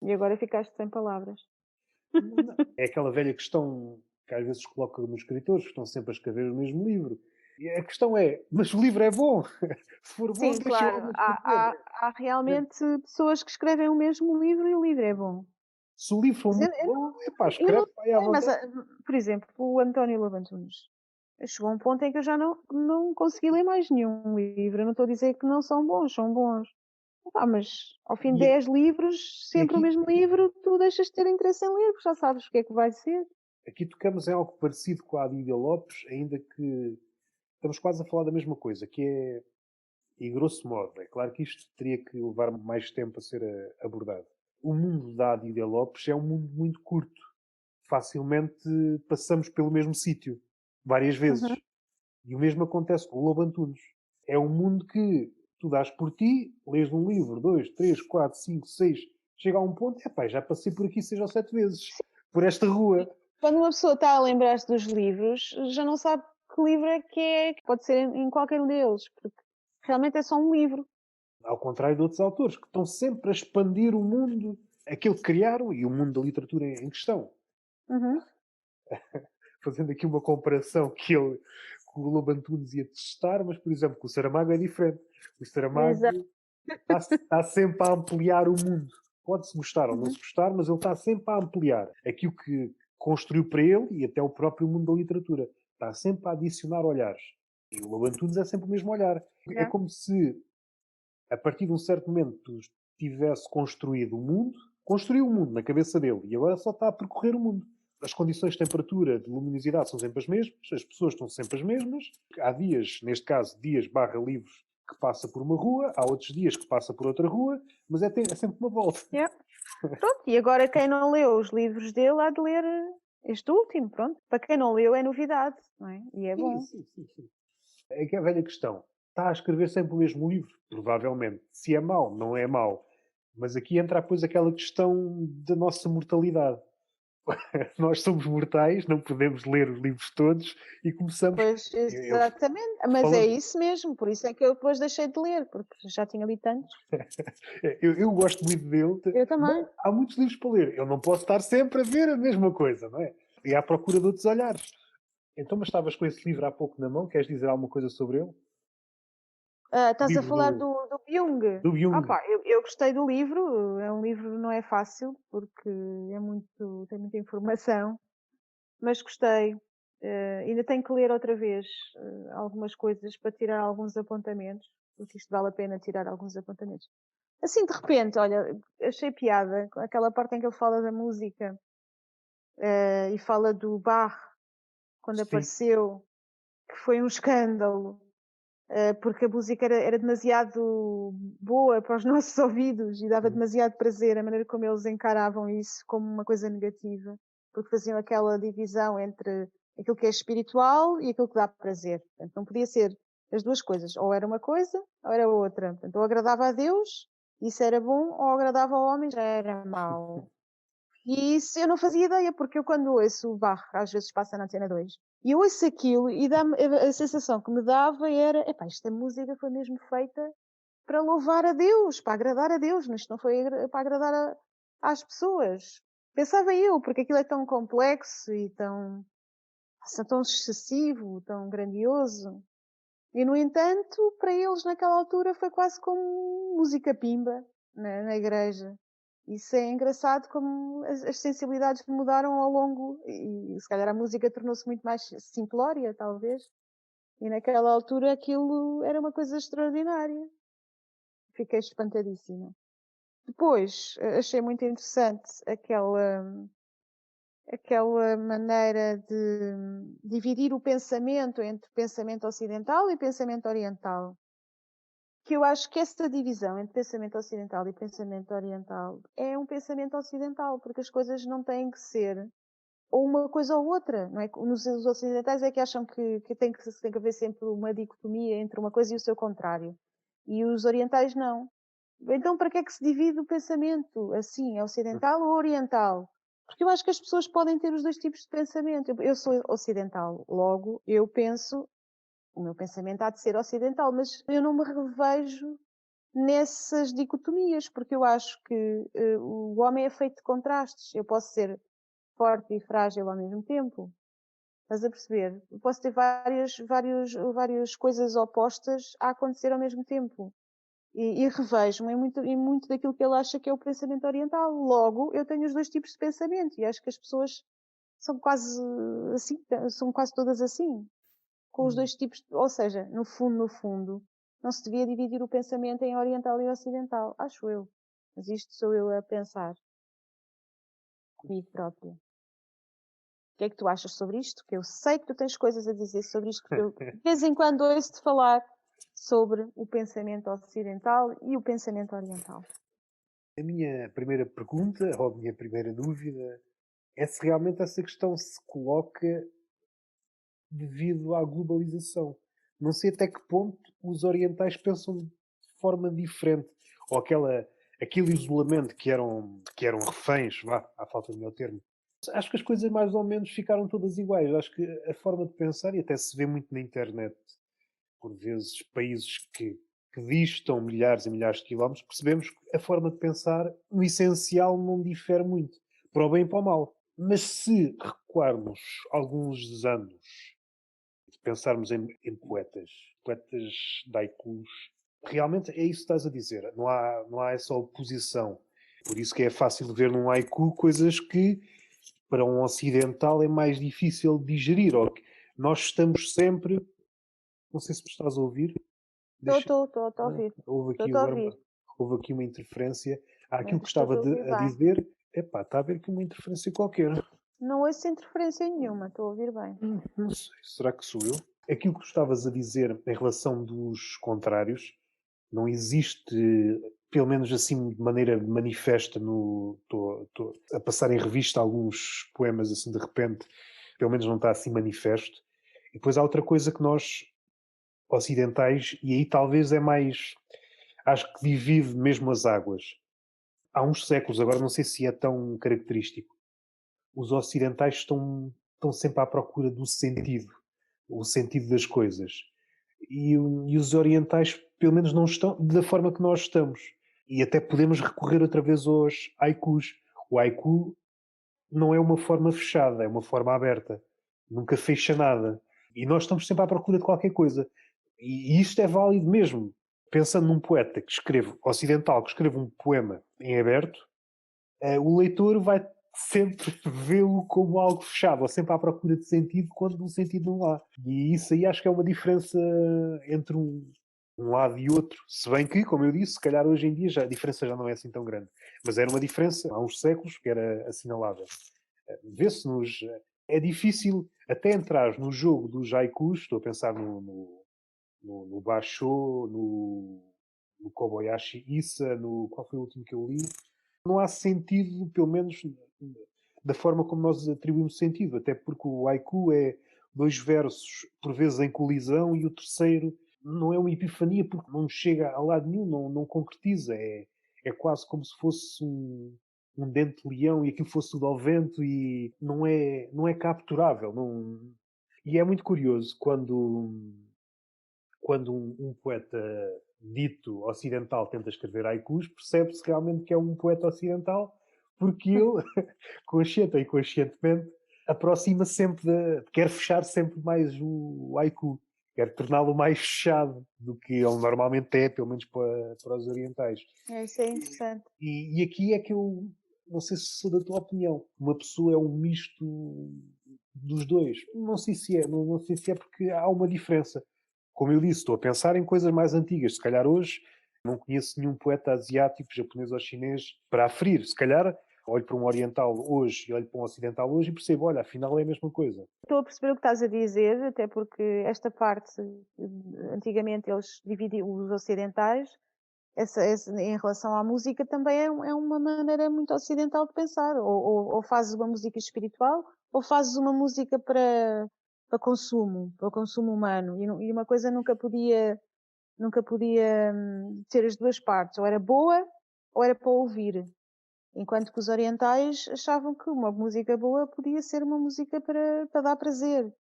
E agora ficaste sem palavras. É aquela velha questão que às vezes coloca nos escritores, que estão sempre a escrever o mesmo livro. E a questão é, mas o livro é bom. Se for bom, Sim, deixa o claro. homem Há, escrever. há realmente pessoas que escrevem o mesmo livro e o livro é bom. Se o livro for Mas muito eu bom, epá, eu não escreve aí à sei, mas, vontade. por exemplo, o António Lobo Antunes. Chegou a um ponto em que eu já não consegui ler mais nenhum livro. Eu não estou a dizer que não são bons, são bons. Epá, mas ao fim de E, 10 livros, e sempre o mesmo livro, tu deixas de ter interesse em ler, porque já sabes o que é que vai ser. aqui tocamos em algo parecido com a Adília Lopes, ainda que estamos quase a falar da mesma coisa, que é, e grosso modo, é claro que isto teria que levar mais tempo a ser abordado. O mundo da Adília Lopes é um mundo muito curto. Facilmente passamos pelo mesmo sítio, várias vezes. Uhum. E o mesmo acontece com o Lobo Antunes. É um mundo que tu dás por ti, lês um livro, 2, 3, 4, 5, 6, chega a um ponto, epá, já passei por aqui 6 ou 7 vezes, por esta rua. Quando uma pessoa está a lembrar-se dos livros, já não sabe que livro é, que pode ser em qualquer um deles, porque realmente é só um livro. Ao contrário de outros autores, que estão sempre a expandir o mundo, aquele que criaram e o mundo da literatura em questão. Uhum. Fazendo aqui uma comparação que o Lobo Antunes ia testar, mas, por exemplo, com o Saramago é diferente. O Exato. Saramago está sempre a ampliar o mundo. Pode-se gostar ou não Uhum. se gostar, mas ele está sempre a ampliar aquilo que construiu para ele e até o próprio mundo da literatura. Está sempre a adicionar olhares. E o Lobo Antunes é sempre o mesmo olhar. É Yeah. como se, a partir de um certo momento, tivesse construído o mundo, construiu o mundo na cabeça dele e agora só está a percorrer o mundo. As condições de temperatura, de luminosidade são sempre as mesmas, as pessoas estão sempre as mesmas. Há dias, neste caso, dias barra livros, que passa por uma rua, há outros dias que passa por outra rua, mas é sempre uma volta. Yeah. Pronto, e agora quem não leu os livros dele há de ler este último, pronto. Para quem não leu é novidade, não é? E é Sim, bom. sim, sim, sim. É que é a velha questão. Está a escrever sempre o mesmo livro? Provavelmente. Se é mau, não é mau. Mas aqui entra depois aquela questão da nossa mortalidade. Nós somos mortais, não podemos ler os livros todos e começamos. Pois, Eu, exatamente. Mas é falando, isso mesmo, por isso é que eu depois deixei de ler, porque já tinha lido tantos. eu gosto muito dele, Eu mas também. há muitos livros para ler. Eu não posso estar sempre a ver a mesma coisa, não é? E à procura de outros olhares. Então, mas estavas com esse livro há pouco na mão, queres dizer alguma coisa sobre ele? O Estás a livro falar do Jung? do Ah Jung. pá, eu gostei do livro. É um livro, não é fácil, porque tem muita informação, mas gostei. Ainda tenho que ler outra vez algumas coisas para tirar alguns apontamentos, porque isto vale a pena tirar alguns apontamentos. Assim, de repente, olha, achei piada com aquela parte em que ele fala da música e fala do Bach, quando Sim. apareceu, que foi um escândalo, porque a música era demasiado boa para os nossos ouvidos e dava demasiado prazer, a maneira como eles encaravam isso como uma coisa negativa, porque faziam aquela divisão entre aquilo que é espiritual e aquilo que dá prazer. Portanto, não podia ser as duas coisas, ou era uma coisa ou era outra. Portanto, ou agradava a Deus, isso era bom, ou agradava ao homem, já era mau. E isso eu não fazia ideia, porque eu quando ouço o Bach, às vezes passa na Antena 2, e eu ouço aquilo e dá-me a sensação que me dava era, epá, esta música foi mesmo feita para louvar a Deus, para agradar a Deus, mas isto não foi para agradar às pessoas. Pensava eu, porque aquilo é tão complexo e tão excessivo, tão grandioso. E, no entanto, para eles naquela altura foi quase como música pimba na igreja. Isso é engraçado como as sensibilidades mudaram ao longo e se calhar a música tornou-se muito mais simplória, talvez. E naquela altura aquilo era uma coisa extraordinária. Fiquei espantadíssima. Depois, achei muito interessante aquela maneira de dividir o pensamento entre pensamento ocidental e pensamento oriental. Que eu acho que essa divisão entre pensamento ocidental e pensamento oriental é um pensamento ocidental, porque as coisas não têm que ser ou uma coisa ou outra, não é? Os ocidentais é que acham que tem que haver sempre uma dicotomia entre uma coisa e o seu contrário. E os orientais não. Então, para que é que se divide o pensamento assim? É ocidental ou oriental? Porque eu acho que as pessoas podem ter os dois tipos de pensamento. Eu sou ocidental, logo eu penso, o meu pensamento há de ser ocidental, mas eu não me revejo nessas dicotomias, porque eu acho que o homem é feito de contrastes. Eu posso ser forte e frágil ao mesmo tempo. Estás a perceber? Eu posso ter várias coisas opostas a acontecer ao mesmo tempo. E revejo-me em muito daquilo que ele acha que é o pensamento oriental. Logo, eu tenho os dois tipos de pensamento e acho que as pessoas são quase assim, são quase todas assim, com os dois tipos, ou seja, no fundo, não se devia dividir o pensamento em oriental e ocidental, acho eu. Mas isto sou eu a pensar comigo própria. O que é que tu achas sobre isto? Que eu sei que tu tens coisas a dizer sobre isto, porque eu de vez em quando ouço-te falar sobre o pensamento ocidental e o pensamento oriental. A minha primeira pergunta, ou a minha primeira dúvida, é se realmente essa questão se coloca devido à globalização. Não sei até que ponto os orientais pensam de forma diferente. Ou aquele isolamento que eram reféns, vá, à falta de melhor termo. Acho que as coisas mais ou menos ficaram todas iguais. Acho que a forma de pensar, e até se vê muito na internet, por vezes países que distam milhares e milhares de quilómetros, percebemos que a forma de pensar, no essencial, não difere muito, para o bem e para o mal. Mas se recuarmos alguns anos, pensarmos em poetas de haikus, realmente é isso que estás a dizer. Não há essa oposição. Por isso que é fácil ver num haiku coisas que, para um ocidental, é mais difícil de digerir. Ou que nós estamos sempre. Não sei se me estás a ouvir. Estou a Ah, ouvir. houve aqui Estou a agora ouvir. houve aqui uma interferência. Há aquilo Mas que estou estava a ouvir a bem. dizer. Epá, está a haver aqui uma interferência qualquer. Não ouço interferência nenhuma, estou a ouvir bem. Não sei, será que sou eu? Aquilo que estavas a dizer em relação dos contrários, não existe, pelo menos assim de maneira manifesta, estou a passar em revista alguns poemas assim de repente, pelo menos não está assim manifesto. E depois há outra coisa que nós, ocidentais, e aí talvez é mais, acho que divide mesmo as águas. Há uns séculos, agora não sei se é tão característico, os ocidentais estão sempre à procura do sentido, o sentido das coisas. E os orientais, pelo menos, não estão da forma que nós estamos. E até podemos recorrer outra vez aos haikus. O haiku não é uma forma fechada, é uma forma aberta. Nunca fecha nada. E nós estamos sempre à procura de qualquer coisa. E isto é válido mesmo. Pensando num poeta que escreve, ocidental, que escreve um poema em aberto, o leitor vai sempre vê-lo como algo fechado, ou sempre à procura de sentido quando o sentido não há. E isso aí acho que é uma diferença entre um lado e outro. Se bem que, como eu disse, se calhar hoje em dia a diferença já não é assim tão grande. Mas era uma diferença há uns séculos que era assinalável. Vê-se-nos. É difícil até entrar no jogo dos haikus, estou a pensar no Basho, no Kobayashi Issa, qual foi o último que eu li? Não há sentido, pelo menos da forma como nós atribuímos sentido, até porque o haiku é dois versos, por vezes em colisão, e o terceiro não é uma epifania porque não chega a lado nenhum, não concretiza. É quase como se fosse um dente de leão e aquilo fosse tudo ao vento e não é capturável. Não... E é muito curioso quando um poeta dito ocidental tenta escrever haikus, percebe-se realmente que é um poeta ocidental, porque ele, consciente ou inconscientemente, aproxima sempre quer fechar sempre mais o haiku, quer torná-lo mais fechado do que ele normalmente é, pelo menos para os orientais. Isso é interessante. E aqui é que eu não sei se sou da tua opinião. Uma pessoa é um misto dos dois. Não sei se é, não sei se é porque há uma diferença. Como eu disse, estou a pensar em coisas mais antigas. Se calhar hoje não conheço nenhum poeta asiático, japonês ou chinês para aferir. Se calhar olho para um oriental hoje e olho para um ocidental hoje e percebo, olha, afinal é a mesma coisa. Estou a perceber o que estás a dizer, até porque esta parte, antigamente eles dividiam os ocidentais, em relação à música também é uma maneira muito ocidental de pensar. Ou fazes uma música espiritual, ou fazes uma música para consumo humano. E uma coisa nunca podia ter as duas partes. Ou era boa, ou era para ouvir. Enquanto que os orientais achavam que uma música boa podia ser uma música para dar prazer.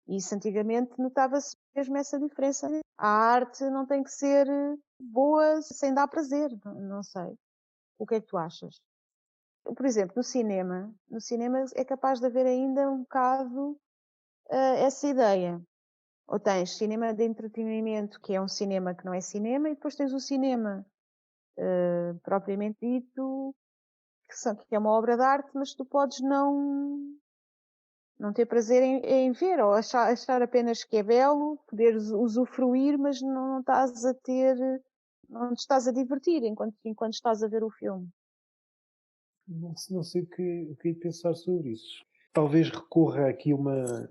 E isso antigamente notava-se mesmo essa diferença. A arte não tem que ser boa sem dar prazer, não sei. O que é que tu achas? Por exemplo, no cinema é capaz de haver ainda um bocado essa ideia. Ou tens cinema de entretenimento, que é um cinema que não é cinema, e depois tens o cinema propriamente dito, que é uma obra de arte, mas tu podes não ter prazer em ver, ou achar apenas que é belo, poderes usufruir, mas não estás a ter, não te estás a divertir enquanto estás a ver o filme. Não sei o que pensar sobre isso. Talvez recorra aqui uma.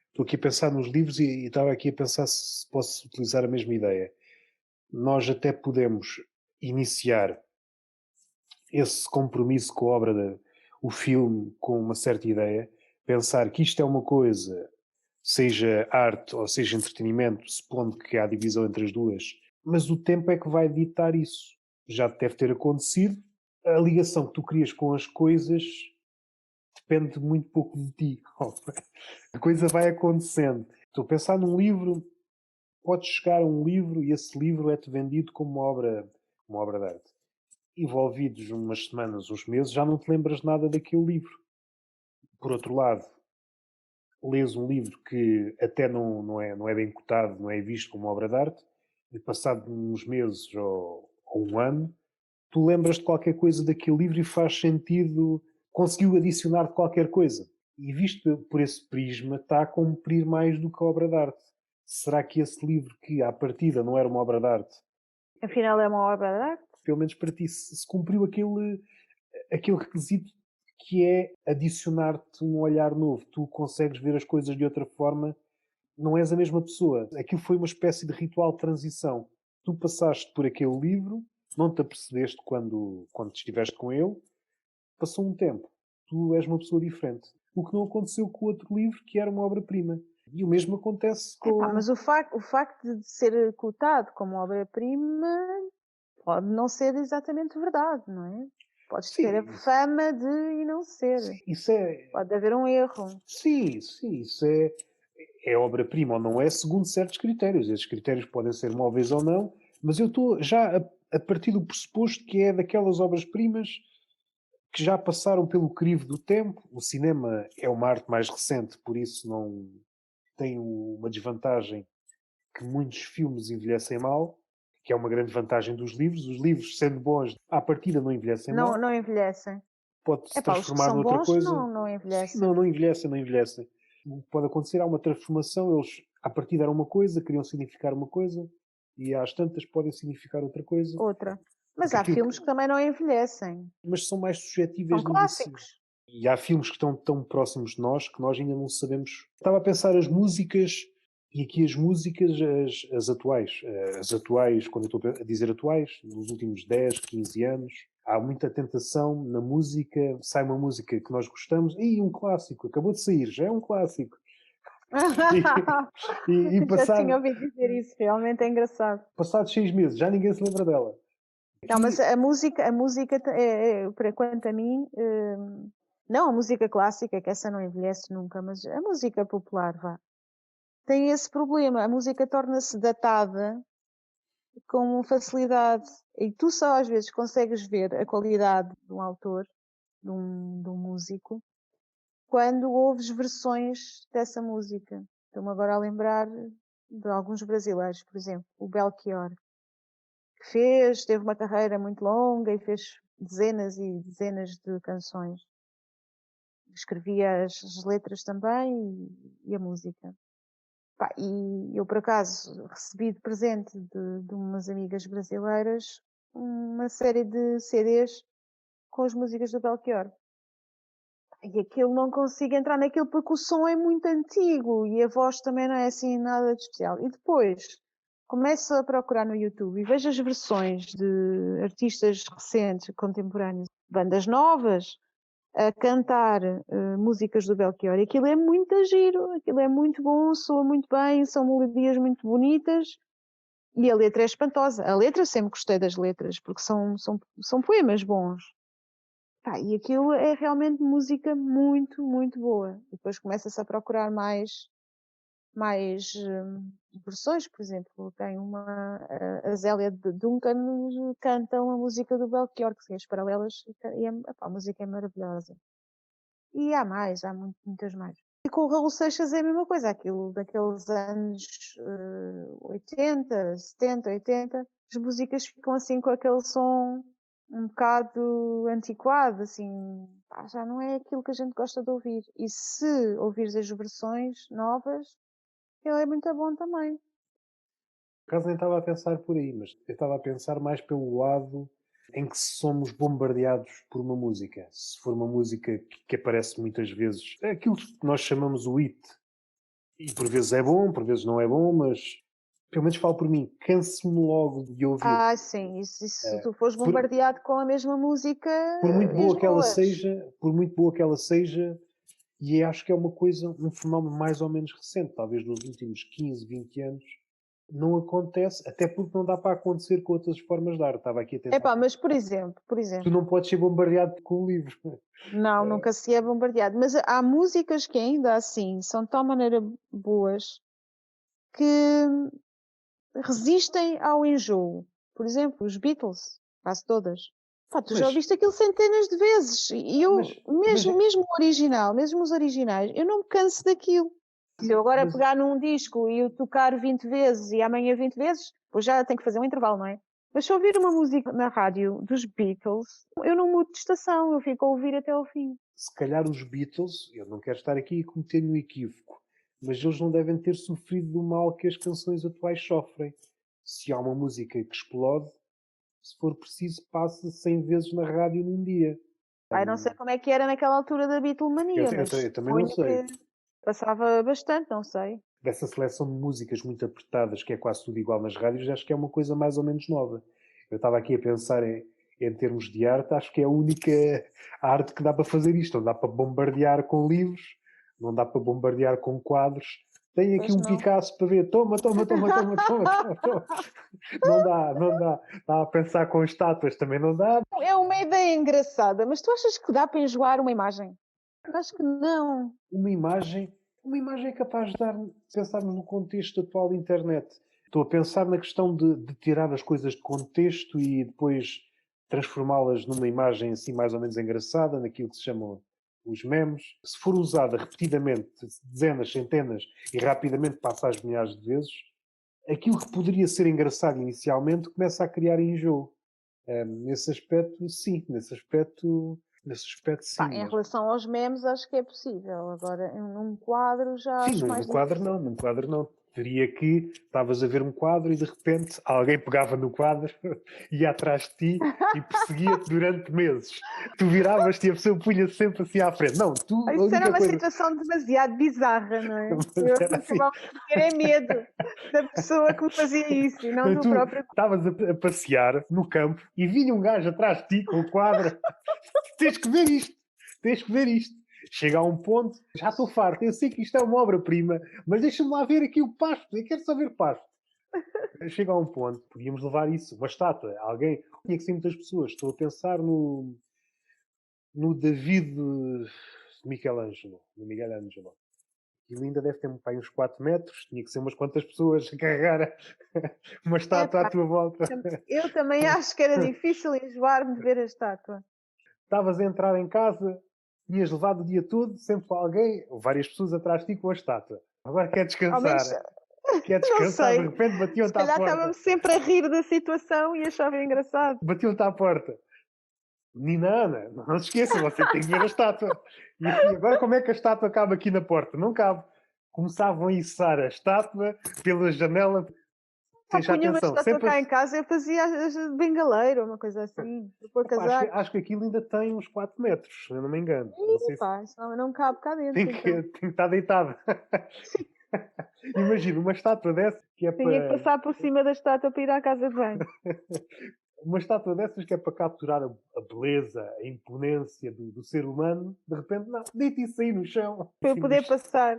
Estou aqui a pensar nos livros e estava aqui a pensar se posso utilizar a mesma ideia. Nós até podemos iniciar esse compromisso com a obra, o filme, com uma certa ideia, pensar que isto é uma coisa, seja arte ou seja entretenimento, supondo que há divisão entre as duas, mas o tempo é que vai ditar isso. Já deve ter acontecido. A ligação que tu crias com as coisas depende muito pouco de ti. A coisa vai acontecendo. Estou a pensar num livro, pode chegar a um livro e esse livro é-te vendido como uma obra de arte. Envolvidos umas semanas, uns meses, já não te lembras nada daquele livro. Por outro lado, lês um livro que até não é bem cotado, não é visto como obra de arte, e passado uns meses ou um ano, tu lembras de qualquer coisa daquele livro e faz sentido, conseguiu adicionar qualquer coisa. E visto por esse prisma, está a cumprir mais do que a obra de arte. Será que esse livro, que à partida não era uma obra de arte, Afinal, é uma obra de arte? pelo menos para ti, se cumpriu aquele requisito que é adicionar-te um olhar novo. Tu consegues ver as coisas de outra forma, não és a mesma pessoa. Aquilo foi uma espécie de ritual de transição. Tu passaste por aquele livro, não te apercebeste quando estiveste com ele, passou um tempo. Tu és uma pessoa diferente. O que não aconteceu com o outro livro, que era uma obra-prima. E o mesmo acontece Epá, com. mas o facto de ser cotado como obra-prima pode não ser exatamente verdade, não é? Podes ter a Sim, fama de e não ser. isso é. Pode haver um erro. Sim, isso é obra-prima ou não é, segundo certos critérios. Esses critérios podem ser móveis ou não, mas eu estou já a partir do pressuposto que é daquelas obras-primas que já passaram pelo crivo do tempo. O cinema é uma arte mais recente, por isso não tem uma desvantagem que muitos filmes envelhecem mal, que é uma grande vantagem dos livros. Os livros, sendo bons, à partida não envelhecem Não, mal. não envelhecem. Pode-se Epá, os que transformar são noutra bons coisa. não Sim, envelhecem. não envelhecem. O que pode acontecer, há uma transformação, eles à partida eram uma coisa, queriam significar uma coisa, e às tantas podem significar outra coisa, Outra. Mas porque há aquilo filmes que também não envelhecem. mas são mais suscetíveis São disso. clássicos. E há filmes que estão tão próximos de nós que nós ainda não sabemos. Estava a pensar as músicas, e aqui as músicas, as atuais, quando eu estou a dizer atuais, nos últimos 10, 15 anos, há muita tentação na música, sai uma música que nós gostamos, e um clássico, acabou de sair, já é um clássico. E Já tinha passado, ouvido dizer isso, realmente é engraçado. passados 6 meses, já ninguém se lembra dela. Não, mas Aqui, a música para quanto a mim, não a música clássica, que essa não envelhece nunca, mas a música popular, vá, tem esse problema. A música torna-se datada com facilidade. E tu só às vezes consegues ver a qualidade de um autor, de um músico, quando ouves versões dessa música. Estou-me agora a lembrar de alguns brasileiros, por exemplo, o Belchior, que teve uma carreira muito longa e fez dezenas e dezenas de canções. Escrevia as letras também e a música. Pá, e eu, por acaso, recebi de presente de umas amigas brasileiras uma série de CDs com as músicas do Belchior. E aquilo não consigo entrar naquilo porque o som é muito antigo e a voz também não é assim nada de especial. E depois, começo a procurar no YouTube e vejo as versões de artistas recentes, contemporâneos, bandas novas, a cantar músicas do Belchior, e aquilo é muito giro, aquilo é muito bom, soa muito bem, são melodias muito bonitas e a letra é espantosa. A letra, sempre gostei das letras, porque são poemas bons. Pá, e aquilo é realmente música muito, muito boa. E depois começa-se a procurar mais versões, por exemplo, tem a Zélia de Duncan cantam a música do Belchior, que são as paralelas, a música é maravilhosa. E há muitas mais. E com o Raul Seixas é a mesma coisa, aquilo daqueles anos 80, 70, 80, as músicas ficam assim com aquele som um bocado antiquado, assim, pá, já não é aquilo que a gente gosta de ouvir. E se ouvires as versões novas, ele é muito bom também. Por acaso nem estava a pensar por aí, mas eu estava a pensar mais pelo lado em que somos bombardeados por uma música. Se for uma música que aparece muitas vezes, é aquilo que nós chamamos o hit. E por vezes é bom, por vezes não é bom, mas pelo menos falo por mim, canso-me logo de ouvir. Ah, sim, e se tu fores bombardeado com a mesma música, por muito boa que ela enjoas. seja, e acho que é uma coisa, um fenómeno mais ou menos recente, talvez nos últimos 15, 20 anos, não acontece, até porque não dá para acontecer com outras formas de arte. Estava aqui a tentar. Epá, mas por exemplo, Tu não podes ser bombardeado com o livro. não, nunca se é bombardeado. Mas há músicas que ainda assim são de tal maneira boas que resistem ao enjoo. Por exemplo, os Beatles, quase todas. Pá, tu já ouviste aquilo centenas de vezes. E eu, mesmo o original, mesmo os originais, eu não me canso daquilo. Se eu agora pegar num disco e o tocar 20 vezes e amanhã 20 vezes, pois já tenho que fazer um intervalo, não é? Mas se ouvir uma música na rádio dos Beatles, eu não mudo de estação, eu fico a ouvir até ao fim. Se calhar os Beatles, eu não quero estar aqui a cometer um equívoco, mas eles não devem ter sofrido do mal que as canções atuais sofrem. Se há uma música que explode, se for preciso, passa 100 vezes na rádio num dia. Ai, não sei como é que era naquela altura da Beatlemania, mas eu também não sei. que passava bastante, não sei. Dessa seleção de músicas muito apertadas, que é quase tudo igual nas rádios, acho que é uma coisa mais ou menos nova. Eu estava aqui a pensar em termos de arte, acho que é a única arte que dá para fazer isto. Não dá para bombardear com livros, não dá para bombardear com quadros. Tem aqui um Picasso para ver, toma. Não dá. Estava a pensar com estátuas, também não dá. É uma ideia engraçada, mas tu achas que dá para enjoar uma imagem? Eu acho que não. Uma imagem é capaz de pensarmos no contexto atual da internet. Estou a pensar na questão de tirar as coisas de contexto e depois transformá-las numa imagem assim mais ou menos engraçada, naquilo que se chamam os memes. Se for usada repetidamente, dezenas, centenas, e rapidamente passa às milhares de vezes, aquilo que poderia ser engraçado inicialmente começa a criar enjoo. Nesse aspecto, sim. Nesse aspecto, sim. Pá, em relação aos memes, acho que é possível. Agora, num quadro já acho mais difícil. Num quadro não. Teria que, estavas a ver um quadro e de repente alguém pegava no quadro, ia atrás de ti e perseguia-te durante meses. Tu viravas-te e a pessoa punha-se sempre assim à frente. Não, tu... Isso era uma situação demasiado bizarra, não é? Eu acabava de ter medo da pessoa que me fazia isso e não do próprio. Estavas a passear no campo e vinha um gajo atrás de ti com o quadro. Tens que ver isto. Chega a um ponto, já estou farto, eu sei que isto é uma obra-prima, mas deixa-me lá ver aqui o pasto, eu quero só ver pasto. Chega a um ponto, podíamos levar isso, uma estátua, alguém, tinha que ser muitas pessoas. Estou a pensar no David Michelangelo, no Miguel Ângelo. Ele ainda deve ter uns 4 metros, tinha que ser umas quantas pessoas a carregar uma estátua à tua volta. Eu também acho que era difícil enjoar-me de ver a estátua. Estavas a entrar em casa, tinhas levado o dia todo, sempre alguém, várias pessoas atrás de ti com a estátua. Agora quer descansar. Quer descansar, de repente batiam-te à porta. Se calhar estava-me sempre a rir da situação e achava engraçado. Batiam-te à porta. Menina Ana, não se esqueça, você tem que ver a estátua. E assim, agora como é que a estátua cabe aqui na porta? Não cabe. Começavam a içar a estátua pela janela. Punha uma estátua cá em casa e eu fazia de bengaleiro, uma coisa assim. Acho que aquilo ainda tem uns 4 metros, se eu não me engano. Não sei se... não cabe cá dentro. Tem que estar deitado. Imagina uma estátua dessa que é Tinha que para. passar por cima da estátua para ir à casa de banho. Uma estátua dessas que é para capturar a beleza, a imponência do ser humano, de repente, não, deita isso aí no chão. Para eu Assim, poder passar.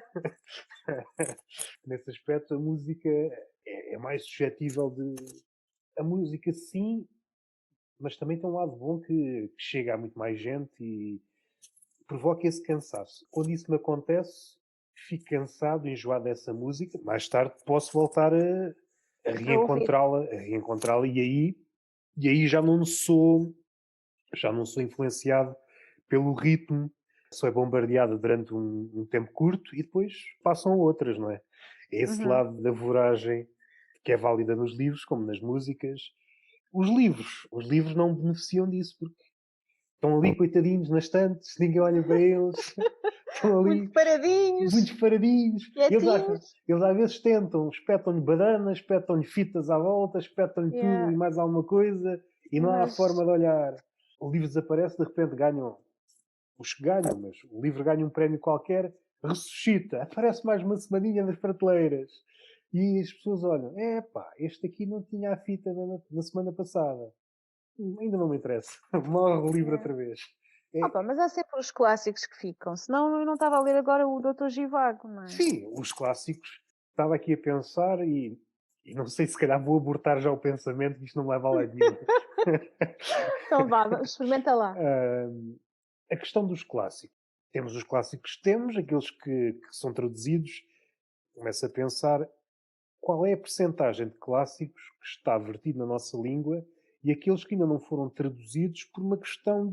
nesse aspecto, a música é mais suscetível de. A música, sim, mas também tem um lado bom que chega a muito mais gente e provoca esse cansaço. Quando isso me acontece, fico cansado, enjoado dessa música. Mais tarde posso voltar a A ouvir. reencontrá-la e aí já não sou influenciado pelo ritmo, só é bombardeado durante um tempo curto e depois passam outras, não é? É esse Uhum. lado da voragem que é válida nos livros, como nas músicas. Os livros não beneficiam disso, porque estão ali coitadinhos nas estantes, ninguém olha para eles, estão Muito ali paradinhos, muitos paradinhos. quietinhos. Eles às vezes tentam, espetam-lhe bananas, espetam-lhe fitas à volta, espetam-lhe tudo Yeah. e mais alguma coisa e não há Mas, forma de olhar. O livro desaparece, de repente ganham os que ganham, mas o livro ganha um prémio qualquer, ressuscita, aparece mais uma semaninha nas prateleiras. E as pessoas olham, epá, este aqui não tinha a fita na semana passada. Ainda não me interessa. Morre o livro yeah. outra vez. Opa, É, mas há sempre os clássicos que ficam. Senão eu não estava a ler agora o Doutor Givago, não é? sim, os clássicos. Estava aqui a pensar e não sei se calhar vou abortar já o pensamento que isto não leva a lado nenhum. Então vá, experimenta lá. Ahm, a questão dos clássicos. Temos os clássicos que temos, aqueles que são traduzidos. Começo a pensar qual é a percentagem de clássicos que está vertido na nossa língua e aqueles que ainda não foram traduzidos por uma questão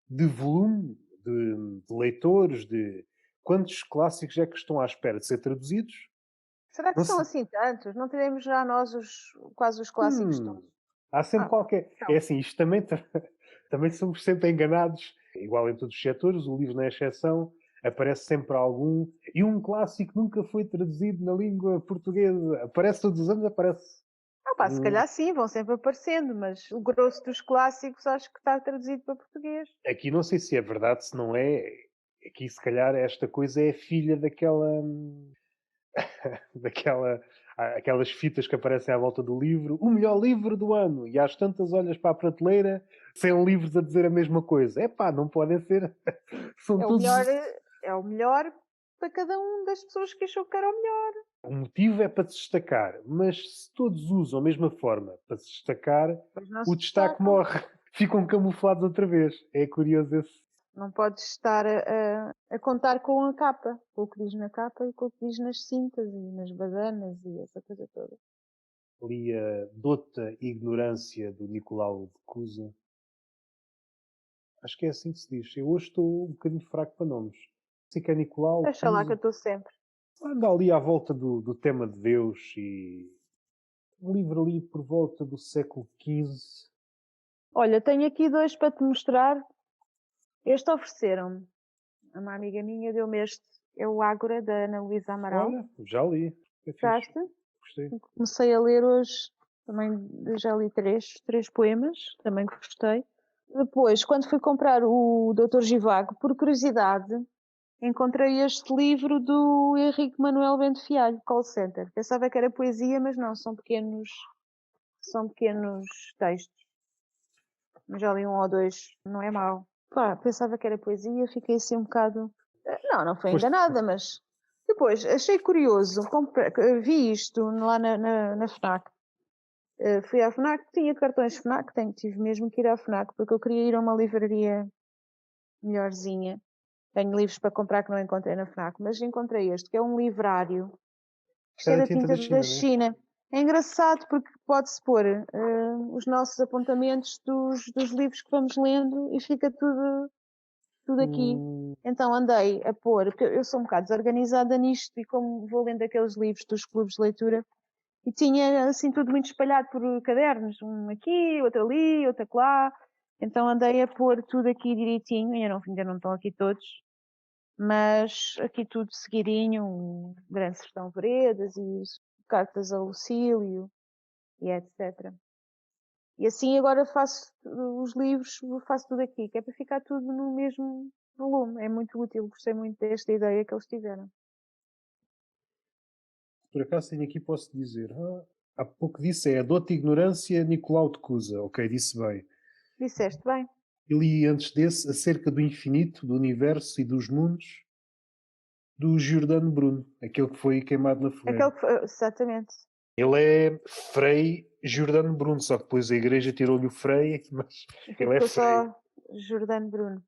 de volume, de leitores, de quantos clássicos é que estão à espera de ser traduzidos. Será que Não são se, assim tantos? Não teremos já nós quase os clássicos hum, todos? há sempre Ah, qualquer. É então. assim, isto também, também somos sempre enganados, igual em todos os setores, o livro não é exceção, aparece sempre algum. E um clássico nunca foi traduzido na língua portuguesa. Aparece todos os anos, aparece Ah, pá, se um. calhar sim, vão sempre aparecendo, mas o grosso dos clássicos acho que está traduzido para português. Aqui não sei se é verdade, se não é. Aqui, se calhar, esta coisa é filha aquelas fitas que aparecem à volta do livro, o melhor livro do ano, e às tantas olhas para a prateleira, 100 livros a dizer a mesma coisa. Epá, não podem ser. São É o todos. melhor, é o melhor para cada um das pessoas que achou que era o melhor. O motivo é para se destacar, mas se todos usam a mesma forma para se destacar, Mas não o se destaque destacam. morre. Ficam camuflados outra vez. É curioso esse. Não podes estar a contar com a capa, com o que diz na capa e com o que diz nas cintas e nas badanas e essa coisa toda. Ali a dota ignorância do Nicolau de Cusa. Acho que é assim que se diz. Eu hoje estou um bocadinho fraco para nomes. Sei que é Nicolau, Deixa lá que eu Cusa. estou sempre. Anda ali à volta do tema de Deus e um livro ali por volta do século XV. Olha, tenho aqui dois para te mostrar. Este ofereceram-me. Uma amiga minha deu-me este. É o Ágora, da Ana Luísa Amaral. Olha, já li. É fixe. Gostaste? Gostei. Comecei a ler hoje. Também já li três poemas. Também gostei. Depois, quando fui comprar o Doutor Givago, por curiosidade, encontrei este livro do Henrique Manuel Bento Fialho, Call Center. Pensava que era poesia, mas não, são pequenos textos. Mas já li um ou dois, não é mau. Pá, pensava que era poesia, fiquei assim um bocado. Não, não foi Foste. enganada, mas depois achei curioso, vi isto lá na FNAC. Fui à FNAC, tinha cartões FNAC, tive mesmo que ir à FNAC, porque eu queria ir a uma livraria melhorzinha. Tenho livros para comprar que não encontrei na FNAC, mas encontrei este, que é um livrário. Isto É é da da tinta da tinta da China, não é? China. É engraçado porque pode-se pôr os nossos apontamentos dos livros que vamos lendo e fica tudo aqui. Hum, Então andei a pôr, porque eu sou um bocado desorganizada nisto e como vou lendo aqueles livros dos clubes de leitura, e tinha assim tudo muito espalhado por cadernos, um aqui, outro ali, outro acolá. Então andei a pôr tudo aqui direitinho, ainda não estão aqui todos, mas aqui tudo seguidinho, o Grande Sertão Veredas e cartas a Lucílio e etc. E assim agora faço os livros, faço tudo aqui, que é para ficar tudo no mesmo volume. É muito útil, gostei muito desta ideia que eles tiveram. Por acaso tenho aqui, posso dizer. Há pouco disse, a Dota Ignorância, Nicolau de Cusa. Ok, disse bem. Disseste bem. E li antes desse Acerca do Infinito, do Universo e dos Mundos, do Giordano Bruno, aquele que foi queimado na fogueira. Exatamente. Ele é Frei Giordano Bruno, só que depois a igreja tirou-lhe o Frei, mas E ele é ficou Frei só Jordano Bruno. Lá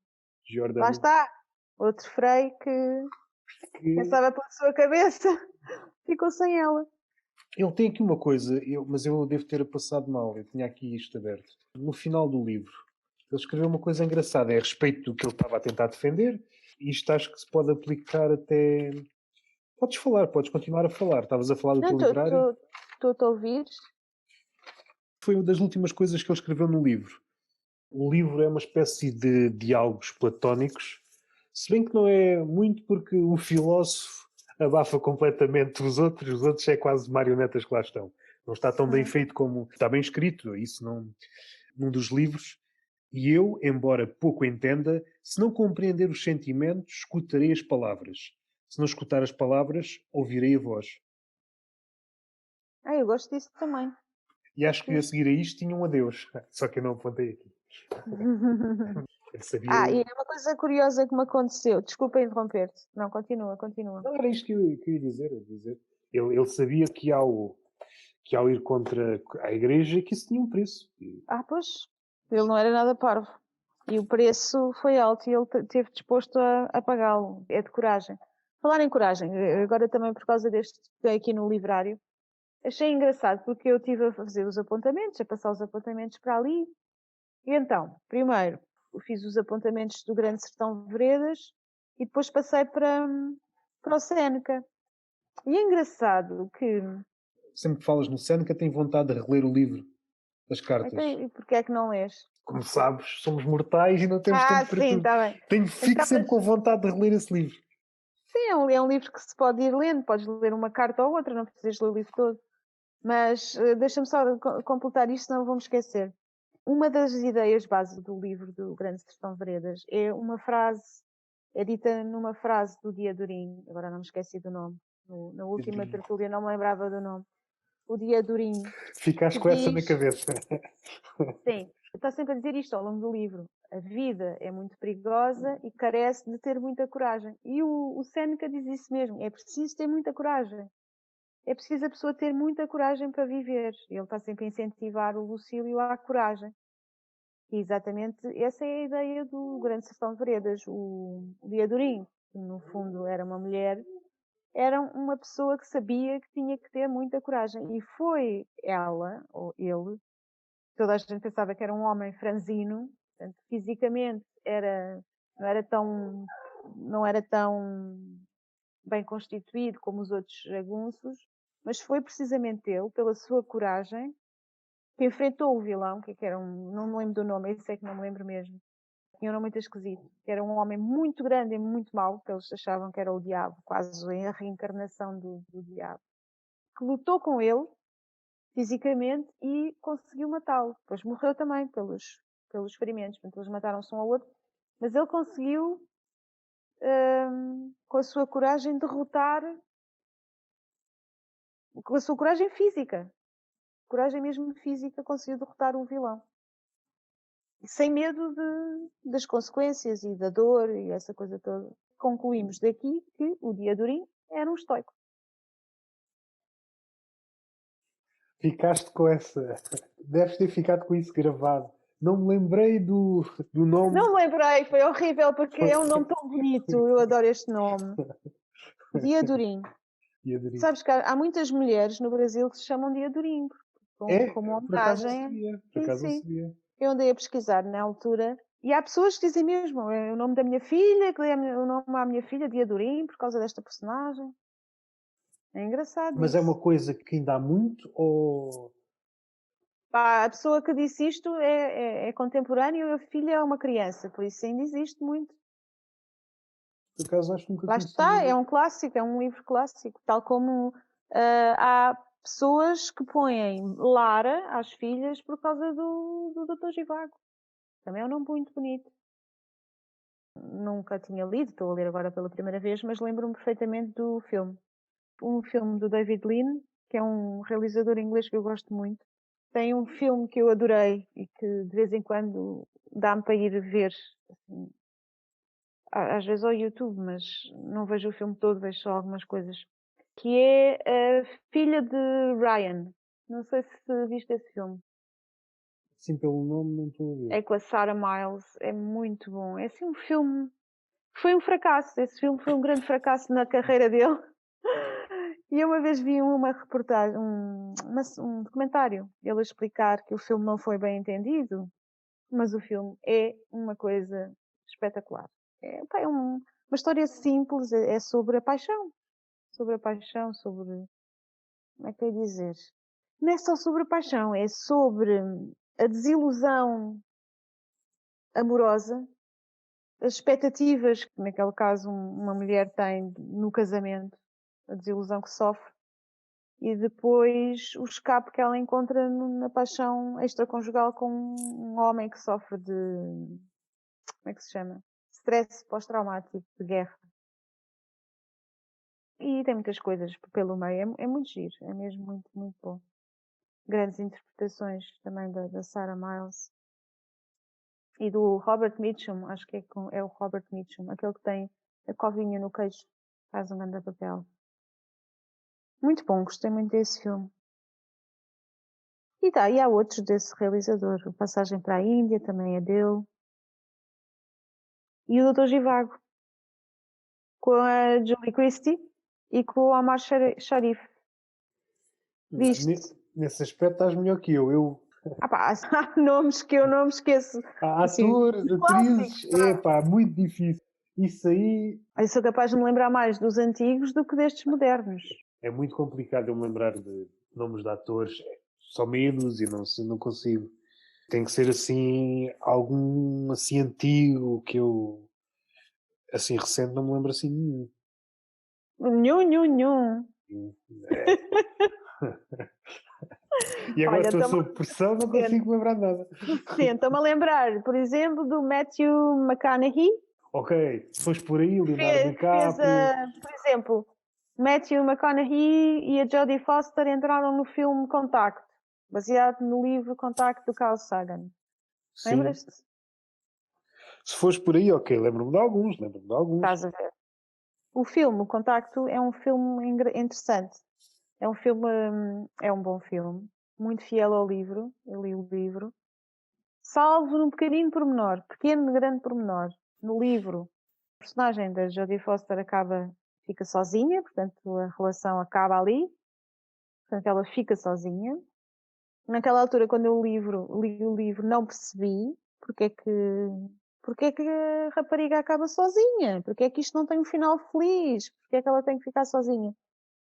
Giordano. está. Outro Frei que pensava pela sua cabeça, ficou sem ela. Ele tem aqui uma coisa, mas eu devo ter passado mal, eu tinha aqui isto aberto. No final do livro, ele escreveu uma coisa engraçada, é a respeito do que ele estava a tentar defender, e isto acho que se pode aplicar até... Podes falar, podes continuar a falar. Estavas a falar do Não, teu livrário. estou-te a ouvir. Foi uma das últimas coisas que ele escreveu no livro. O livro é uma espécie de diálogos platónicos, se bem que não é muito porque o filósofo abafa completamente os outros é quase marionetas que lá estão. Não está tão bem feito como está bem escrito, isso não, num dos livros. E eu, embora pouco entenda, se não compreender os sentimentos, escutarei as palavras. Se não escutar as palavras, ouvirei a voz. Eu gosto disso também. E acho que a seguir a isto tinha um adeus, só que eu não apontei aqui. Eu sabia... E é uma coisa curiosa que me aconteceu. Desculpa interromper-te. Não, continua. Não, era isto que eu ia dizer. Ele sabia que ao ir contra a igreja que isso tinha um preço. Pois. Ele não era nada parvo. E o preço foi alto e ele esteve disposto a pagá-lo. É de coragem. Falar em coragem, agora também por causa deste que tem aqui no livrário, achei engraçado porque eu estive a fazer os apontamentos, a passar os apontamentos para ali. E então, primeiro, fiz os apontamentos do Grande Sertão de Veredas e depois passei para o Séneca. E é engraçado que... Sempre que falas no Seneca, tenho vontade de reler o livro das cartas. Então, e porquê é que não lês? Como sabes, somos mortais e não temos tempo para Sim, tudo. está bem. Fico sempre com vontade de reler esse livro. Sim, é um livro que se pode ir lendo. Podes ler uma carta ou outra, não precisas ler o livro todo. Mas deixa-me só completar isto, senão vou-me esquecer. Uma das ideias básicas do livro do Grande Sertão de Veredas é uma frase, é dita numa frase do Diadorim, agora não me esqueci do nome, na última tertúlia não me lembrava do nome, o Diadorim. Ficaste com essa na cabeça. Sim, está sempre a dizer isto ao longo do livro. A vida é muito perigosa e carece de ter muita coragem. E o Séneca diz isso mesmo, é preciso ter muita coragem. É preciso a pessoa ter muita coragem para viver. Ele está sempre a incentivar o Lucílio à coragem. E exatamente essa é a ideia do Grande Sertão de Veredas. O Diadorim, que no fundo era uma mulher, era uma pessoa que sabia que tinha que ter muita coragem. E foi ela, ou ele, toda a gente pensava que era um homem franzino, portanto, fisicamente não era tão bem constituído como os outros jagunços, mas foi precisamente ele, pela sua coragem, que enfrentou o vilão, que era não me lembro do nome, esse é que não me lembro mesmo. Tinha um nome muito esquisito, que era um homem muito grande e muito mau, que eles achavam que era o diabo, quase a reencarnação do diabo, que lutou com ele fisicamente e conseguiu matá-lo. Depois morreu também pelos ferimentos, portanto eles mataram-se um ao outro, mas ele conseguiu, com a sua coragem, derrotar, com a sua coragem física, coragem mesmo física, conseguiu derrotar o vilão. Sem medo das consequências e da dor e essa coisa toda. Concluímos daqui que o Diadorim era um estoico. Ficaste com essa... Deves ter ficado com isso gravado. Não me lembrei do nome. Não me lembrei, foi horrível porque é um nome tão bonito. Eu adoro este nome. Diadorim. Sabes que há muitas mulheres no Brasil que se chamam Diadorim. Como por acaso não homenagem. sabia. Por acaso não sabia. Eu andei a pesquisar na altura e há pessoas que dizem mesmo é o nome da minha filha, que dei o nome à minha filha, Diadorim, por causa desta personagem. É engraçado Mas isso. é uma coisa que ainda há muito ou... A pessoa que disse isto é contemporânea e a filha é uma criança, por isso ainda existe muito. Por acaso acho que nunca Lá conheci está, é ninguém. um clássico, é um livro clássico. Tal como há pessoas que põem Lara às filhas por causa do Dr. Givago. Também é um nome muito bonito. Nunca tinha lido, estou a ler agora pela primeira vez, mas lembro-me perfeitamente do filme. um filme do David Lean, que é um realizador inglês que eu gosto muito. Tem um filme que eu adorei e que de vez em quando dá-me para ir ver, assim, às vezes ao YouTube, mas não vejo o filme todo, vejo só algumas coisas. Que é a filha de Ryan. Não sei se viste esse filme. Assim pelo nome não estou a ver. É com a Sarah Miles. É muito bom. É assim um filme. Foi um fracasso. Esse filme foi um grande fracasso na carreira dele. E eu uma vez vi uma reportagem, um documentário, ele a explicar que o filme não foi bem entendido, mas o filme é uma coisa espetacular. Pá, é uma história simples, é sobre a paixão. Sobre a paixão, sobre. Como é que eu ia dizer? Não é só sobre a paixão, é sobre a desilusão amorosa, as expectativas que, naquele caso, uma mulher tem no casamento, a desilusão que sofre, e depois o escape que ela encontra na paixão extraconjugal com um homem que sofre de. Como é que se chama? Stress pós-traumático de guerra. E tem muitas coisas pelo meio. É muito giro, é mesmo muito, muito bom. Grandes interpretações também da Sarah Miles. E do Robert Mitchum, acho que é o Robert Mitchum, aquele que tem a covinha no queixo, faz um grande papel. Muito bom, gostei muito desse filme. E há outros desse realizador. O Passagem para a Índia também é dele. E o Doutor Zhivago, com a Julie Christie e com o Omar Sharif. Viste? Nesse aspecto estás melhor que eu. Ah pá, há nomes que eu não me esqueço. Há Assim, atores, atrizes, clássicos, pá. muito difícil. Isso aí Eu sou capaz de me lembrar mais dos antigos do que destes modernos. é muito complicado eu me lembrar de nomes de atores. Só meia dúzia, não consigo. Tem que ser assim, algum assim antigo que eu assim recente não me lembro assim nenhum. Nhum. É. E agora Olha, estou sob pressão, não consigo lembrar de nada. estou-me a lembrar, por exemplo, do Matthew McConaughey. Ok, se fores por aí, Leonardo Fez DiCaprio. por exemplo, Matthew McConaughey e a Jodie Foster entraram no filme Contacto, baseado no livro Contacto do Carl Sagan. Sim. Lembras-te? Se fores por aí, ok, lembro-me de alguns. Estás a ver? O filme, o Contacto, é um filme interessante. É um filme, é um bom filme, muito fiel ao livro. Eu li o livro, salvo num pequenino pormenor, pequeno, grande pormenor. No livro, a personagem da Jodie Foster fica sozinha, portanto a relação acaba ali. Portanto, ela fica sozinha. Naquela altura, quando eu li o livro, não percebi porque é que a rapariga acaba sozinha, porque é que isto não tem um final feliz, porque é que ela tem que ficar sozinha.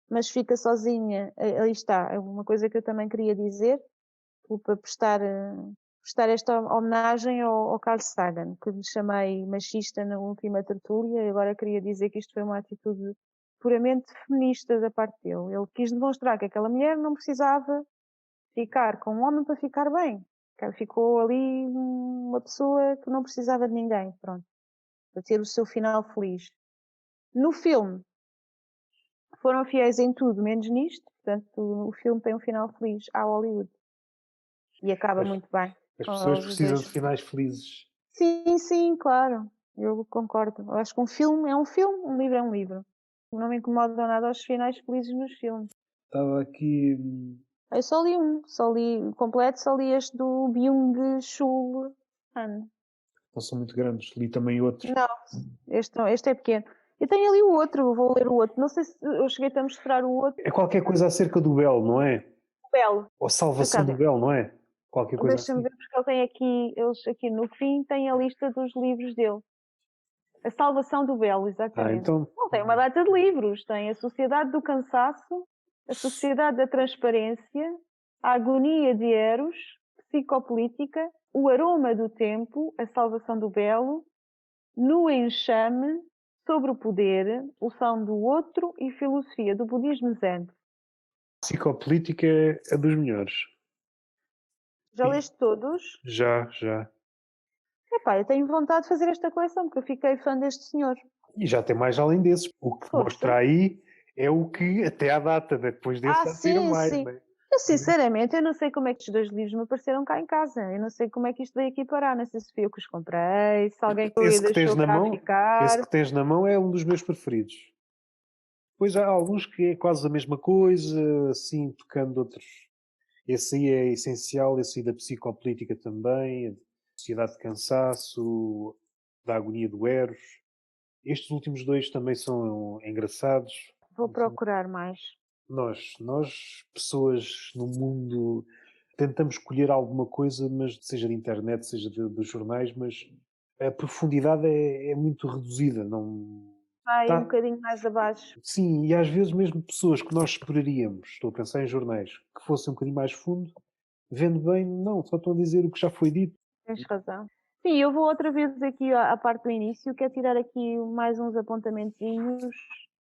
Mas fica sozinha, aí está, é uma coisa que eu também queria dizer, para prestar esta homenagem ao Carl Sagan, que lhe chamei machista na última tertúlia, e agora queria dizer que isto foi uma atitude puramente feminista da parte dele. Ele quis demonstrar que aquela mulher não precisava ficar com um homem para ficar bem. Ficou ali uma pessoa que não precisava de ninguém, pronto, para ter o seu final feliz. No filme, foram fiéis em tudo, menos nisto, portanto, o filme tem um final feliz à Hollywood. E acaba As, muito bem as com pessoas os precisam dois. de finais felizes. Sim, sim, claro. Eu concordo. Eu acho que um filme é um filme, um livro é um livro. Não me incomoda nada aos finais felizes nos filmes. Estava aqui. Eu só li completo, só li este do Byung-Chul Han. Não são muito grandes. Li também outros. Não, este é pequeno. Eu tenho ali o outro, vou ler o outro. Não sei se eu cheguei a mostrar o outro. É qualquer coisa acerca do Belo, não é? Belo. Ou Deixa salvação do ver. Belo, não é? Qualquer coisa Deixa-me assim. ver porque ele tem aqui, eles aqui no fim têm a lista dos livros dele. A Salvação do Belo, exatamente. Então. Não, tem uma data de livros. Tem a Sociedade do Cansaço, a Sociedade da Transparência, a Agonia de Eros, Psicopolítica, o Aroma do Tempo, a Salvação do Belo, No Enxame, Sobre o Poder, O Som do Outro e Filosofia do Budismo Zen. Psicopolítica é dos melhores. Já leste todos? Já. Epá, eu tenho vontade de fazer esta coleção, porque eu fiquei fã deste senhor. E já tem mais além desses. O que Força. mostra aí é o que até à data, depois desse já saíram sim, mais, sim. não é? Eu sinceramente, eu não sei como é que estes 2 livros me apareceram cá em casa, eu não sei como é que isto veio aqui parar, não sei se fui eu que os comprei, se alguém que Esse que tens deixou na cá mão, esse ficar. que tens na mão é um dos meus preferidos. Depois há alguns que é quase a mesma coisa, assim, tocando outros. Esse aí é essencial, esse aí da psicopolítica também, a sociedade de cansaço, da agonia do Eros. Estes últimos dois também são engraçados. Vou procurar mais. Nós, pessoas no mundo, tentamos escolher alguma coisa, mas seja de internet, seja dos jornais, mas a profundidade é muito reduzida. Não Vai um tá, bocadinho mais abaixo, sim, e às vezes mesmo pessoas que nós esperaríamos, estou a pensar em jornais, que fossem um bocadinho mais fundo, vendo bem, não, só estão a dizer o que já foi dito. tens razão. Sim, eu vou outra vez aqui à parte do início, quero tirar aqui mais uns apontamentozinhos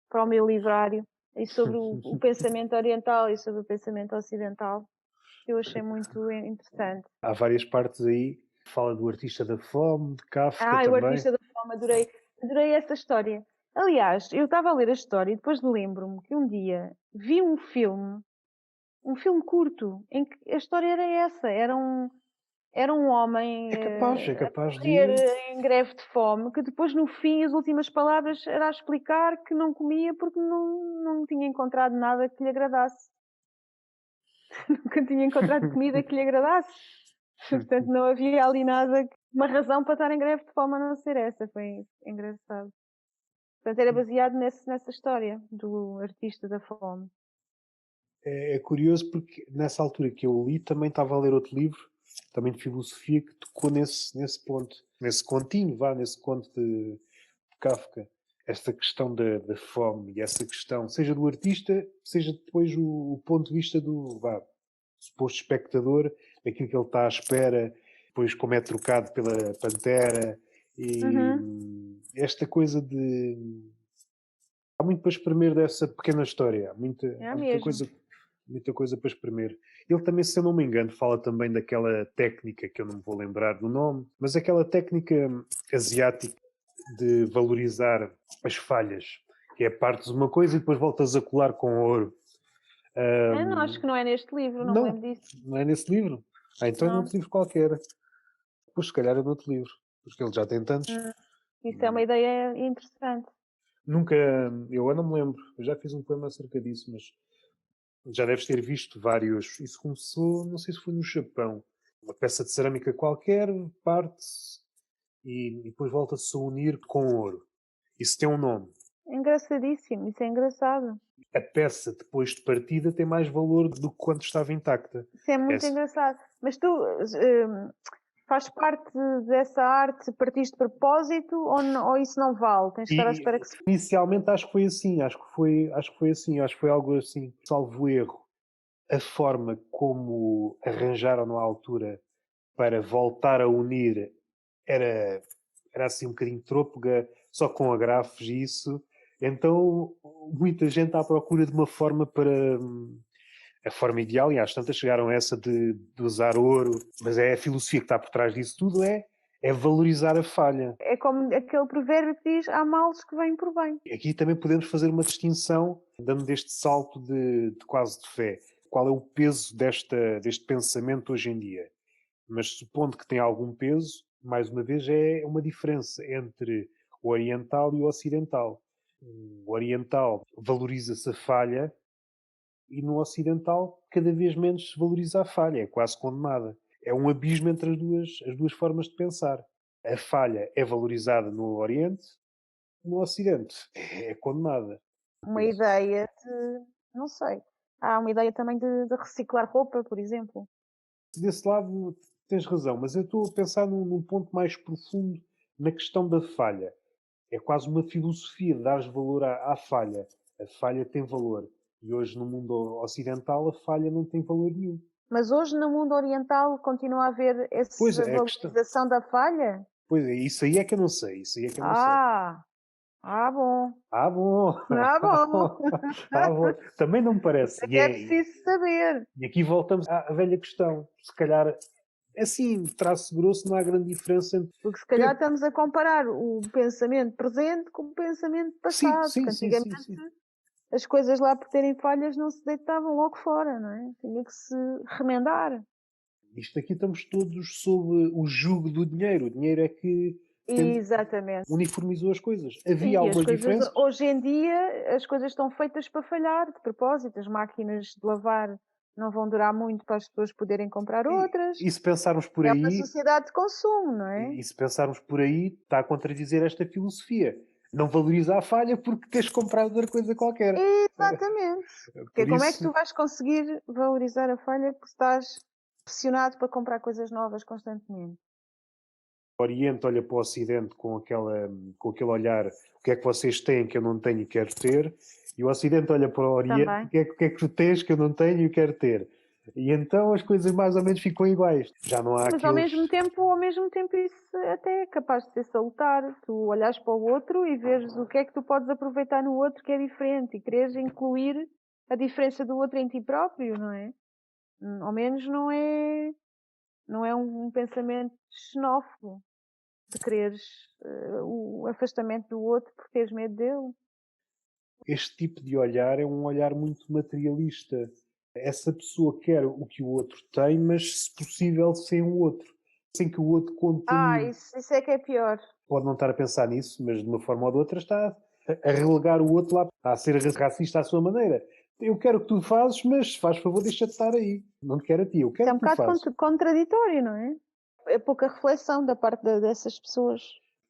para o meu livrário, e sobre o pensamento oriental e sobre o pensamento ocidental, que eu achei muito interessante. Há várias partes aí, fala do artista da fome, de Kafka O também. Artista da Fome, adorei essa história. Aliás, eu estava a ler a história e depois lembro-me que um dia vi um filme curto, em que a história era essa, era um homem É a capaz morrer de. em greve de fome, que depois no fim as últimas palavras era a explicar que não comia porque não tinha encontrado nada que lhe agradasse. Nunca tinha encontrado comida que lhe agradasse. Portanto, não havia ali nada, uma razão para estar em greve de fome a não ser essa. Foi engraçado. Portanto, era baseado nessa história do artista da fome. É curioso porque nessa altura que eu li também estava a ler outro livro, também de filosofia, que tocou nesse ponto, nesse continho, nesse conto de Kafka. Esta questão da fome e essa questão, seja do artista, seja depois o ponto de vista do suposto espectador, daquilo que ele está à espera, depois como é trocado pela pantera, e Uhum. esta coisa de. Há muito para espremer dessa pequena história, É há mesmo. muita coisa para espremer. Ele também, se eu não me engano, fala também daquela técnica, que eu não me vou lembrar do nome, mas aquela técnica asiática de valorizar as falhas, que é partes uma coisa e depois voltas a colar com ouro. Não, acho que não é neste livro, não me Não, lembro disso. não é nesse livro. Então é Não. noutro livro qualquer. Pois se calhar é noutro livro, porque ele já tem tantos. Hum, Isso é uma ideia interessante. Nunca, eu não me lembro, eu já fiz um poema acerca disso, mas já deves ter visto vários. Isso começou, não sei se foi no Japão. Uma peça de cerâmica qualquer parte-se e depois volta-se a unir com ouro. Isso tem um nome. É engraçadíssimo, isso é engraçado. A peça, depois de partida, tem mais valor do que quando estava intacta. Isso é muito Essa. engraçado. Mas tu faz parte dessa arte, partiste de propósito ou isso não vale? Tens de estar à espera E que se. inicialmente acho que foi assim, acho que foi algo assim, salvo erro. A forma como arranjaram na altura para voltar a unir era, era assim um bocadinho trôpega, só com agrafos e isso. Então, muita gente à procura de uma forma para. A forma ideal, e às tantas chegaram a essa de usar ouro, mas é a filosofia que está por trás disso tudo, é valorizar a falha. É como aquele provérbio que diz: há males que vêm por bem. Aqui também podemos fazer uma distinção, dando deste salto de quase de fé. Qual é o peso deste pensamento hoje em dia? Mas supondo que tem algum peso, mais uma vez é uma diferença entre o oriental e o ocidental. O oriental valoriza-se a falha e no ocidental cada vez menos se valoriza a falha, é quase condenada. É um abismo entre as duas formas de pensar. A falha é valorizada no Oriente, no Ocidente é condenada. Uma ideia de. Não sei. Há uma ideia também de reciclar roupa, por exemplo. Desse lado tens razão, mas eu estou a pensar num ponto mais profundo na questão da falha. É quase uma filosofia de dar valor à falha. A falha tem valor. E hoje, no mundo ocidental, a falha não tem valor nenhum. Mas hoje no mundo oriental continua a haver Pois essa é, a questão. valorização da falha? Pois é, isso aí é que eu não sei. Isso aí é que eu não sei. Ah, bom. Ah, bom! Bom. Ah, bom! Também não me Isso é parece. que é preciso saber. E aqui voltamos à velha questão. Se calhar, assim, traço grosso, não há grande diferença entre Porque se calhar ter. estamos a comparar o pensamento presente com o pensamento Sim, passado. sim, Porque sim, antigamente sim, sim. as coisas lá por terem falhas não se deitavam logo fora, não é? Tinha que se remendar. Isto aqui estamos todos sob o jugo do dinheiro. O dinheiro é que Exatamente. uniformizou as coisas. Havia E as algumas coisas, diferenças. hoje em dia, as coisas estão feitas para falhar, de propósito. As máquinas de lavar não vão durar muito para as pessoas poderem comprar outras. E se pensarmos por É uma aí, sociedade de consumo, não é? e se pensarmos por aí, está a contradizer esta filosofia. Não valoriza a falha porque tens comprado outra coisa qualquer. Exatamente. Porque Por como é que isso, tu vais conseguir valorizar a falha porque estás pressionado para comprar coisas novas constantemente? o Oriente olha para o Ocidente com aquele olhar, o que é que vocês têm que eu não tenho e quero ter, e o Ocidente olha para o Oriente, Também. o que é que tu tens que eu não tenho e quero ter. E então as coisas mais ou menos ficam iguais. Já não há Mas ao aqueles. mesmo tempo isso até é capaz de ser salutar. Tu olhas para o outro e vês o que é que tu podes aproveitar no outro que é diferente e queres incluir a diferença do outro em ti próprio, não é? Ao menos não é um pensamento xenófobo de quereres o afastamento do outro porque tens medo dele. Este tipo de olhar é um olhar muito materialista. Essa pessoa quer o que o outro tem, mas se possível sem o outro. Sem que o outro continue. Isso é que é pior. Pode não estar a pensar nisso, mas de uma forma ou de outra está a relegar o outro lá, a ser racista à sua maneira. Eu quero o que tu fazes, mas faz favor, deixa de estar aí. Não te quero a ti, eu Isso quero é o um que tu bocado fazes. contraditório, não é? É pouca reflexão da parte dessas pessoas.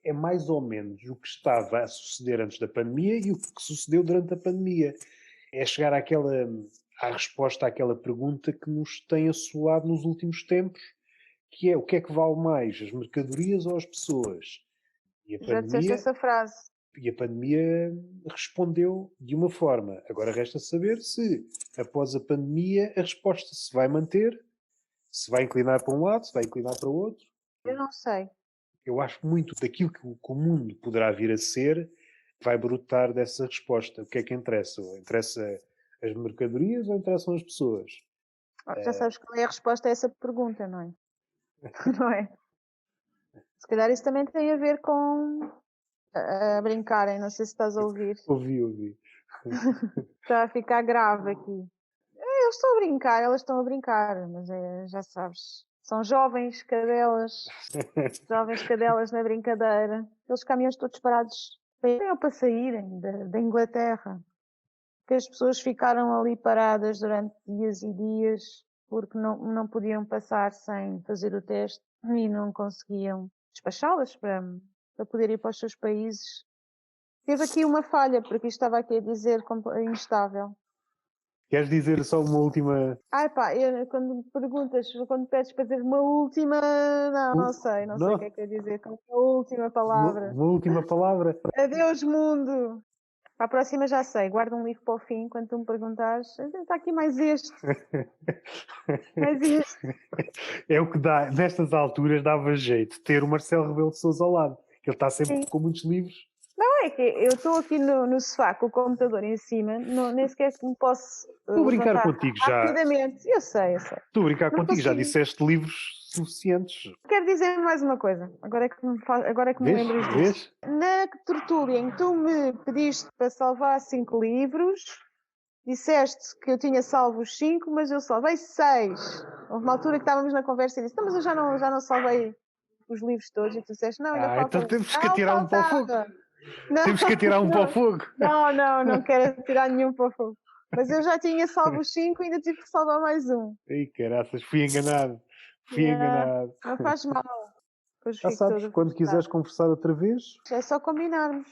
É mais ou menos o que estava a suceder antes da pandemia e o que sucedeu durante a pandemia. É chegar à resposta àquela pergunta que nos tem assolado nos últimos tempos, que é o que é que vale mais, as mercadorias ou as pessoas? E a Já disseste pandemia essa frase. E a pandemia respondeu de uma forma. Agora resta saber se, após a pandemia, a resposta se vai manter, se vai inclinar para um lado, se vai inclinar para o outro. Eu não sei. Eu acho muito daquilo que o mundo poderá vir a ser vai brotar dessa resposta. O que é que interessa? Interessa as mercadorias ou interessam as pessoas? Já sabes qual é a resposta a essa pergunta, não é? Não é? Se calhar isso também tem a ver com a brincarem, não sei se estás a ouvir. Ouvi. Está a ficar grave aqui. Eles estão a brincar, elas estão a brincar, mas já sabes. São jovens cadelas na brincadeira. Aqueles caminhões todos parados para saírem da Inglaterra. Que as pessoas ficaram ali paradas durante dias e dias porque não podiam passar sem fazer o teste e não conseguiam despachá-las para poder ir para os seus países. Teve aqui uma falha, porque isto estava aqui a dizer instável. Queres dizer só uma última. Ai pá, quando me perguntas, quando me pedes para dizer uma última, não sei o que é Não? que é dizer, com a última palavra. Uma última palavra? Adeus, mundo! Para a próxima já sei, guarda um livro para o fim, quando tu me perguntares, está aqui mais este, mais este. É o que dá, nestas alturas dava jeito ter o Marcelo Rebelo de Sousa ao lado, que ele está sempre Sim. com muitos livros. Não, é que eu estou aqui no sofá com o computador em cima, nem sequer me posso Estou a brincar levantar contigo já. rapidamente. Eu sei. Estou a brincar Não contigo, já consigo. disseste livros suficientes. Quero dizer mais uma coisa, agora é que me Vês? lembro disso. Vês? Na tertúlia em que tu me pediste para salvar 5 livros, disseste que eu tinha salvo os 5, mas eu salvei 6. Houve uma altura que estávamos na conversa e disse, não, mas eu já não salvei os livros todos. E tu disseste, não, ainda falta Então um. temos que Não, atirar um para o fogo. faltava. Não, Temos que atirar um para o não, fogo. não quero tirar nenhum para o fogo. Mas eu já tinha salvo os 5 e ainda tive que salvar mais um. Ei, caraças, fui enganado. Fui Yeah, enganado. não faz mal. Depois Já fico sabes, toda quando quiseres frustrada. conversar outra vez, É só combinarmos.